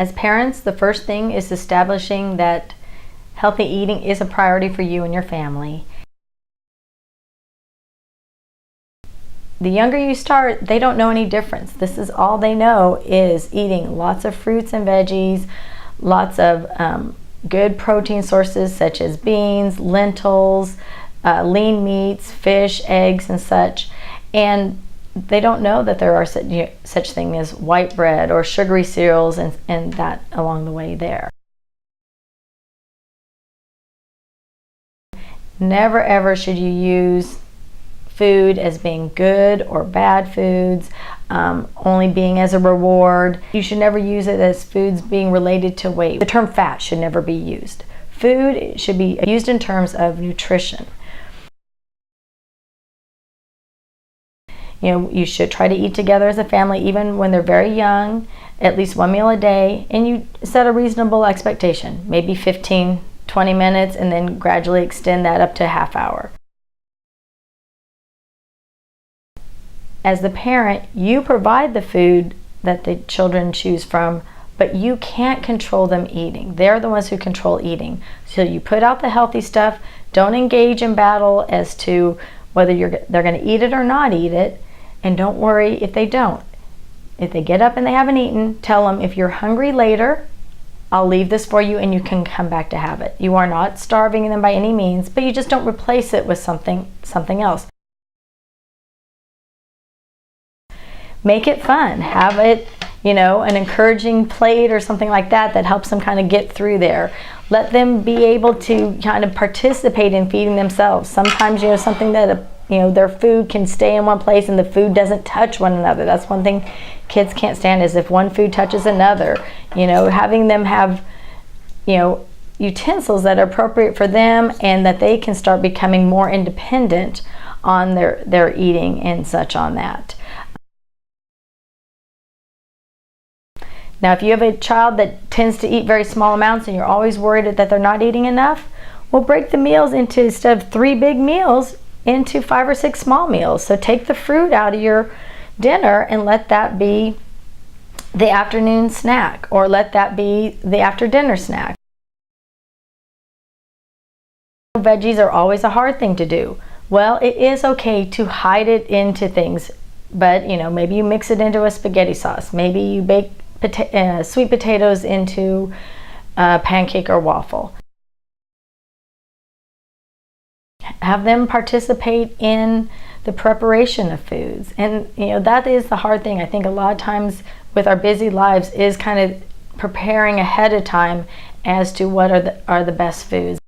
As parents, the first thing is establishing that healthy eating is a priority for you and your family. The younger you start, they don't know any difference. This is all they know is eating lots of fruits and veggies, lots of good protein sources such as beans, lentils, lean meats, fish, eggs, and such. And they don't know that there are such thing as white bread or sugary cereals and that along the way there. Never ever should you use food as being good or bad foods, only being as a reward. You should never use it as foods being related to weight. The term fat should never be used. Food should be used in terms of nutrition. You know, you should try to eat together as a family even when they're very young, at least one meal a day, and you set a reasonable expectation, maybe 15, 20 minutes, and then gradually extend that up to a half hour. As the parent, you provide the food that the children choose from, but you can't control them eating. They're the ones who control eating. So you put out the healthy stuff, don't engage in battle as to whether they're going to eat it or not eat it, and don't worry if they don't. If they get up and they haven't eaten, tell them, if you're hungry later, I'll leave this for you and you can come back to have it. You are not starving them by any means, but you just don't replace it with something else. Make it fun. Have it, an encouraging plate or something like that that helps them kind of get through there. Let them be able to kind of participate in feeding themselves. Sometimes, something that, their food can stay in one place and the food doesn't touch one another. That's one thing kids can't stand, is if one food touches another. Having them have, utensils that are appropriate for them and that they can start becoming more independent on their eating and such on that. Now, if you have a child that tends to eat very small amounts and you're always worried that they're not eating enough, well, break the meals into, instead of 3 big meals, into 5 or 6 small meals. So take the fruit out of your dinner and let that be the afternoon snack, or let that be the after dinner snack. Veggies are always a hard thing to do. Well, it is okay to hide it into things, but maybe you mix it into a spaghetti sauce. Maybe you bake sweet potatoes into a pancake or waffle. Have them participate in the preparation of foods. And that is the hard thing. I think a lot of times with our busy lives is kind of preparing ahead of time as to what are the best foods.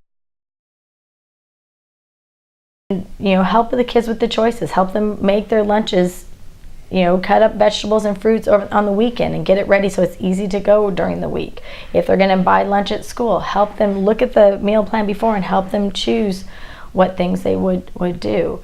Help the kids with the choices. Help them make their lunches. Cut up vegetables and fruits on the weekend and get it ready so it's easy to go during the week. If they're going to buy lunch at school, help them look at the meal plan before and help them choose what things they would do.